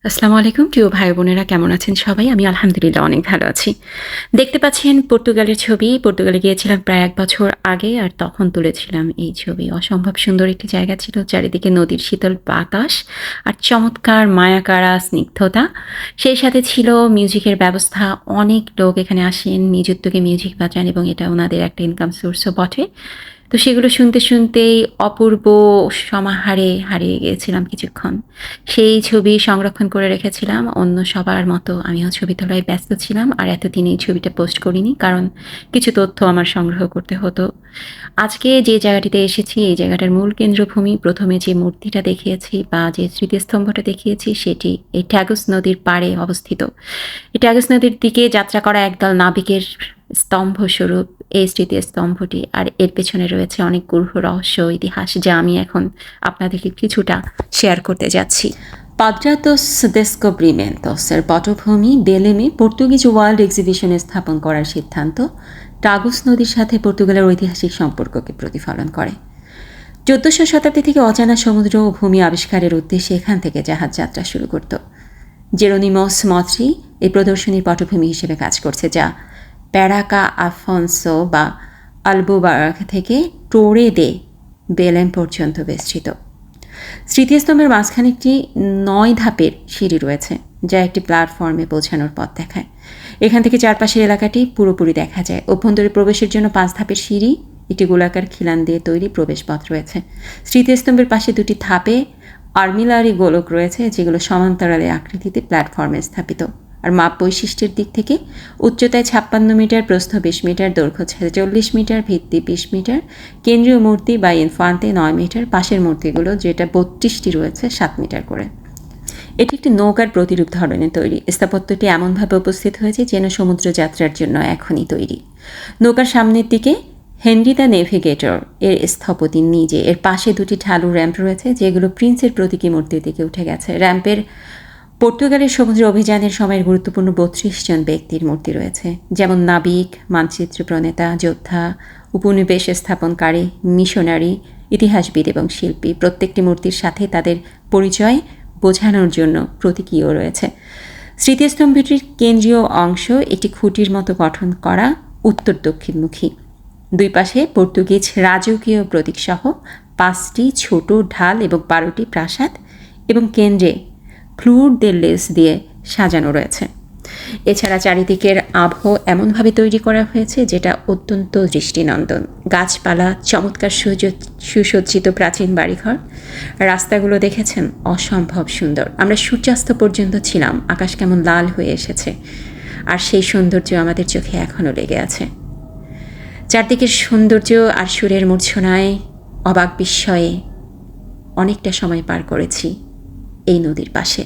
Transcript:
আসসালামু আলাইকুম প্রিয় ভাই বোনেরা, কেমন আছেন সবাই? আমি আলহামদুলিল্লাহ অনেক ভালো আছি। দেখতে পাচ্ছেন পর্তুগালের ছবি। পর্তুগালে গিয়েছিলাম প্রায় ১ বছর আগে, আর তখন তুলেছিলাম এই ছবি। অসম্ভব সুন্দর একটি জায়গা ছিল। চারিদিকে নদীর শীতল বাতাস আর চমৎকার মায়াকাড়া স্নিগ্ধতা। সেই সাথে ছিল মিউজিকের ব্যবস্থা। অনেক লোক এখানে আসেন, নিজ উদ্যোগে মিউজিক বাজান এবং এটা ওনাদের একটা ইনকাম সোর্সও বটে। তো সেগুলো শুনতে শুনতেই অপূর্ব সমাহারে হারিয়ে গিয়েছিলাম কিছুক্ষণ। সেই ছবি সংরক্ষণ করে রেখেছিলাম। অন্য সবার মতো আমিও ছবি তোলায় ব্যস্ত ছিলাম, আর এতদিন এই ছবিটা পোস্ট করিনি, কারণ কিছু তথ্য আমার সংগ্রহ করতে হতো। আজকে যে জায়গাটিতে এসেছি, এই জায়গাটার মূল কেন্দ্রভূমি, প্রথমে যে মূর্তিটা দেখিয়েছি বা যে স্মৃতিস্তম্ভটা দেখিয়েছি, সেটি এই ট্যাগুস নদীর পাড়ে অবস্থিত। এই ট্যাগুস নদীর দিকে যাত্রা করা একদল নাবিকের স্তম্ভস্বরূপ এই স্মৃতিস্তম্ভটি, আর এর পেছনে রয়েছে অনেক গূঢ় রহস্য ইতিহাস, যা আমি এখন আপনাদেরকে কিছুটা শেয়ার করতে যাচ্ছি। পাদ্রাতোস ডেসকোব্রিমেন্টসের পটভূমি বেলেমে পর্তুগিজ ওয়ার্ল্ড এক্সিবিশনে স্থাপন করার সিদ্ধান্ত টাগুস নদীর সাথে পর্তুগালের ঐতিহাসিক সম্পর্ককে প্রতিফলন করে। ১৪০০ শতাব্দী থেকে অজানা সমুদ্র ও ভূমি আবিষ্কারের উদ্দেশ্যে এখান থেকে জাহাজ যাত্রা শুরু করত। জেরোনিমস মত্রি এই প্রদর্শনীর পটভূমি হিসেবে কাজ করছে, যা প্যারাকা আফনসো বা আলবোবারাক থেকে টোরে দে বেলেম পর্যন্ত বিস্তৃত। স্মৃতিস্তম্ভের মাঝখানে একটি ৯ ধাপের সিঁড়ি রয়েছে, যা একটি প্ল্যাটফর্মে পৌঁছানোর পথ দেখায়। এখান থেকে চারপাশের এলাকাটি পুরোপুরি দেখা যায়। অভ্যন্তরে প্রবেশের জন্য ৫ ধাপের সিঁড়ি, একটি গোলাকার খিলান দিয়ে তৈরি প্রবেশপথ রয়েছে। স্মৃতিস্তম্ভের পাশে ২টি ধাপে আর্মিলারি গোলক রয়েছে, যেগুলো সমান্তরালে আকৃতিতে প্ল্যাটফর্মে স্থাপিত। আর মাপ বৈশিষ্ট্যের দিক থেকে উচ্চতায় ৫৬ মিটার, প্রস্থ ২০ মিটার, দৈর্ঘ্য ৪৬ মিটার, ভিত্তি ২০ মিটার, কেন্দ্রীয় মূর্তি বা ইনফান্তে ৯ মিটার, পাশের মূর্তিগুলো যেটা ৩২টি রয়েছে ৭ মিটার করে। এটি একটি নৌকার প্রতিরূপ ধরনের তৈরি। স্থাপত্যটি এমনভাবে উপস্থিত হয়েছে যেন সমুদ্র যাত্রার জন্য এখনই তৈরি। নৌকার সামনের দিকে হেনরি দ্য নেভিগেটর এর স্থপতি নিজে। এর পাশে ২টি ঢালু র্যাম্প রয়েছে, যেগুলো প্রিন্সের প্রতীকী মূর্তির দিকে উঠে গেছে। র্যাম্পের পর্তুগালের সমুদ্র অভিযানের সময়ের গুরুত্বপূর্ণ ৩২ জন ব্যক্তির মূর্তি রয়েছে, যেমন নাবিক, মানচিত্র প্রণেতা, যোদ্ধা, উপনিবেশ স্থাপনকারী, মিশনারি, ইতিহাসবিদ এবং শিল্পী। প্রত্যেকটি মূর্তির সাথে তাদের পরিচয় বোঝানোর জন্য প্রতীকীও রয়েছে। স্মৃতিস্তম্ভটির কেন্দ্রীয় অংশ একটি খুঁটির মতো গঠন করা, উত্তর দক্ষিণমুখী। দুই পাশে পর্তুগিজ রাজকীয় প্রতীকসহ ৫টি ছোট ঢাল এবং ১২টি প্রাসাদ, এবং কেন্দ্রে ফ্লুর দে লেস দিয়ে সাজানো রয়েছে। এছাড়া চারিদিকের আবহ এমনভাবে তৈরি করা হয়েছে যেটা অত্যন্ত দৃষ্টিনন্দন। গাছপালা, চমৎকার সুসজ্জিত প্রাচীন বাড়িঘর, রাস্তাগুলো দেখেছেন অসম্ভব সুন্দর। আমরা সূর্যাস্ত পর্যন্ত ছিলাম, আকাশ কেমন লাল হয়ে এসেছে, আর সেই সৌন্দর্য আমাদের চোখে এখনও লেগে আছে। চারদিকের সৌন্দর্য আর সুরের মূর্ছনায় অবাক বিস্ময়ে অনেকটা সময় পার করেছি এই নদীর পাশে।